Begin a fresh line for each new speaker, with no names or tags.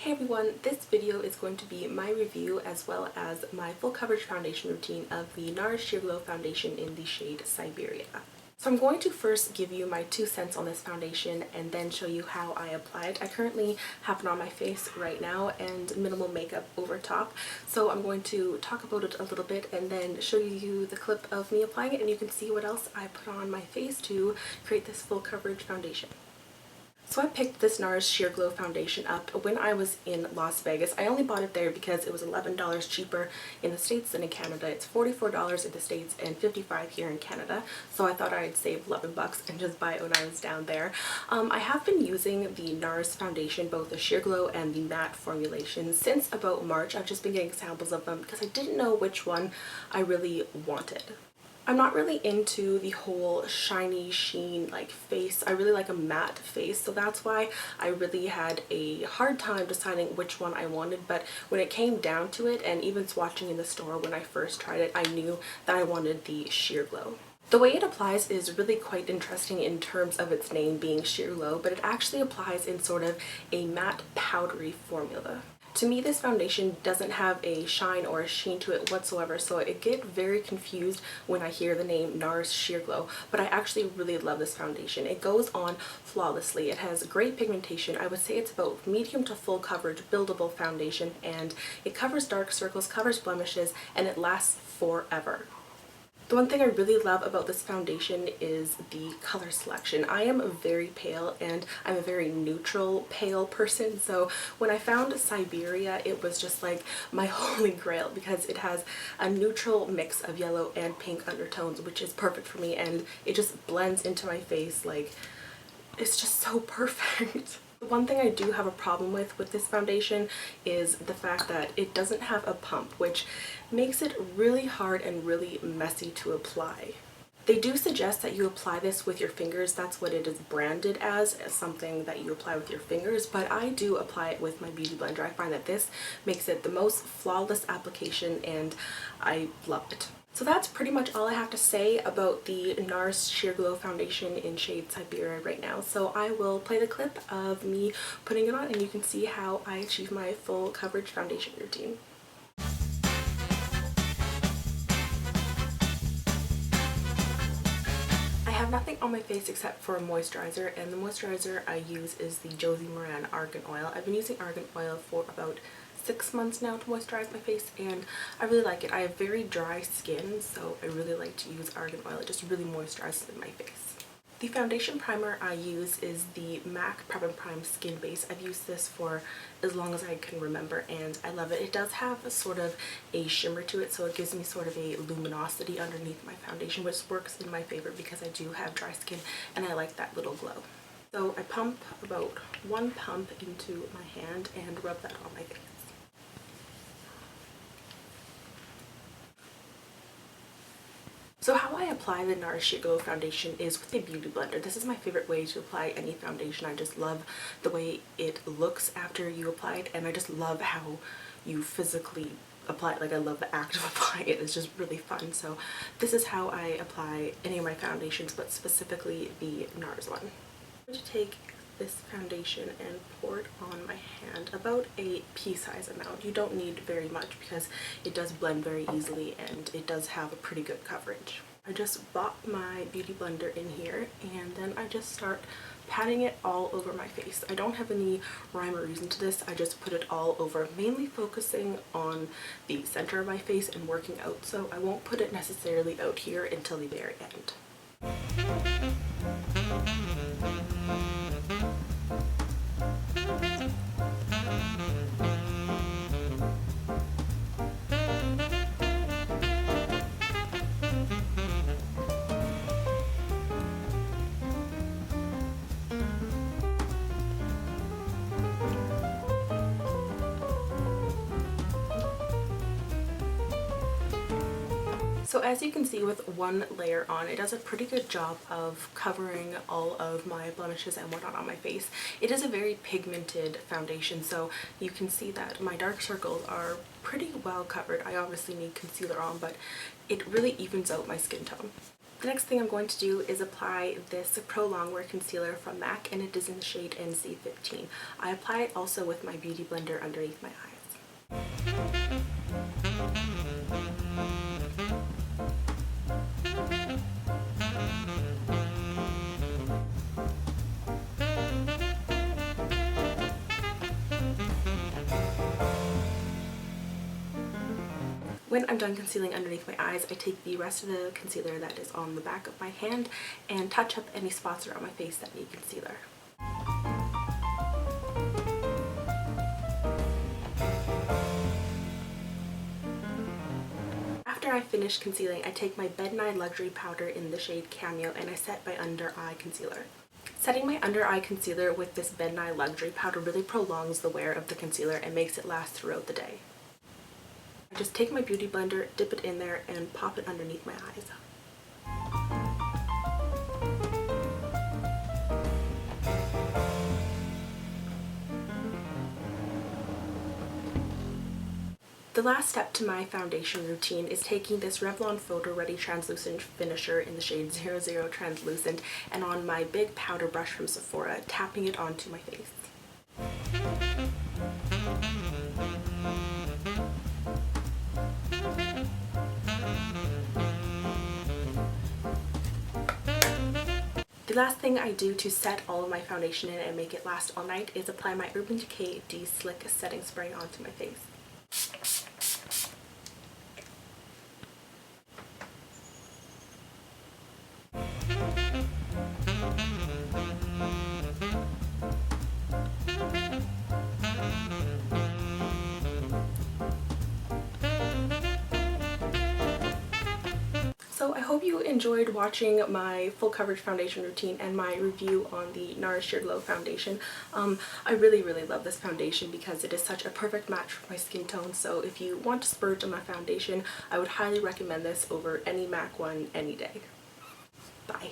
Hey everyone, this video is going to be my review as well as my full coverage foundation routine of the Nars Sheerglow foundation in the shade Siberia. So I'm going to first give you my 2 cents on this foundation and then show you how I apply it. I currently have it on my face right now and minimal makeup over top. So I'm going to talk about it a little bit and then show you the clip of me applying it, and you can see what else I put on my face to create this full coverage foundation. So I picked this Nars Sheerglow foundation up when I was in Las Vegas. I only bought it there because it was $11 cheaper in the States than in Canada. It's $44 in the States and $55 here in Canada. So I thought I'd save 11 bucks and just buy it when I was down there. I have been using the Nars foundation, both the Sheerglow and the matte formulation, since about March. I've just been getting samples of them because I didn't know which one I really wanted. I'm not really into the whole shiny sheen like face. I really like a matte face, so that's why I really had a hard time deciding which one I wanted. But when it came down to it, and even swatching in the store when I first tried it, I knew that I wanted the Sheerglow. The way it applies is really quite interesting in terms of its name being Sheerglow, but it actually applies in sort of a matte powdery formula. To me, this foundation doesn't have a shine or a sheen to it whatsoever, so I get very confused when I hear the name Nars Sheerglow, but I actually really love this foundation. It goes on flawlessly. It has great pigmentation. I would say it's about medium to full coverage, buildable foundation, and it covers dark circles, covers blemishes, and it lasts forever. The one thing I really love about this foundation is the color selection. I am very pale and I'm a very neutral pale person, so when I found Siberia, it was just like my holy grail because it has a neutral mix of yellow and pink undertones, which is perfect for me, and it just blends into my face. Like, it's just so perfect. The one thing I do have a problem with this foundation is the fact that it doesn't have a pump, which makes it really hard and really messy to apply. They do suggest that you apply this with your fingers. That's what it is branded as something that you apply with your fingers, but I do apply it with my beauty blender. I find that this makes it the most flawless application and I love it. So that's pretty much all I have to say about the Nars Sheerglow foundation in shade Siberia right now. So I will play the clip of me putting it on and you can see how I achieve my full coverage foundation routine. I have nothing on my face except for a moisturizer, and the moisturizer I use is the Josie Maran Argan Oil. I've been using Argan Oil for about 6 months now to moisturize my face, and I really like it. I have very dry skin, so I really like to use Argan Oil. It just really moisturizes my face. The foundation primer I use is the MAC Prep and Prime Skin Base. I've used this for as long as I can remember and I love it. It does have a sort of a shimmer to it, so it gives me sort of a luminosity underneath my foundation, which works in my favor because I do have dry skin and I like that little glow. So I pump about 1 pump into my hand and rub that on my face. So how I apply the Nars Sheerglow foundation is with a beauty blender. This is my favorite way to apply any foundation. I just love the way it looks after you apply it, and I just love how you physically apply it. Like, I love the act of applying it. It's just really fun. So this is how I apply any of my foundations, but specifically the Nars one. I'm going to take this foundation and pour it on my hand, about a pea-size amount. You don't need very much because it does blend very easily and it does have a pretty good coverage. I just bought my beauty blender in here and then I just start patting it all over my face. I don't have any rhyme or reason to this. I just put it all over, mainly focusing on the center of my face and working out, so I won't put it necessarily out here until the very end. So as you can see, with one layer on, it does a pretty good job of covering all of my blemishes and whatnot on my face. It is a very pigmented foundation, so you can see that my dark circles are pretty well covered. I obviously need concealer on, but it really evens out my skin tone. The next thing I'm going to do is apply this Pro Longwear Concealer from MAC, and it is in the shade NC15. I apply it also with my Beauty Blender underneath my eyes. When I'm done concealing underneath my eyes, I take the rest of the concealer that is on the back of my hand and touch up any spots around my face that need concealer. After I finish concealing, I take my Bed Nye Luxury Powder in the shade Cameo and I set my under eye concealer. Setting my under eye concealer with this Bed Nye Luxury Powder really prolongs the wear of the concealer and makes it last throughout the day. I just take my Beauty Blender, dip it in there, and pop it underneath my eyes. The last step to my foundation routine is taking this Revlon Photoready Translucent Finisher in the shade 00 Translucent and on my big powder brush from Sephora, tapping it onto my face. The last thing I do to set all of my foundation in and make it last all night is apply my Urban Decay De-Slick Setting Spray onto my face. So I hope you enjoyed watching my full coverage foundation routine and my review on the Nars Sheerglow foundation. I really love this foundation because it is such a perfect match for my skin tone. So if you want to splurge on my foundation, I would highly recommend this over any MAC one any day. Bye.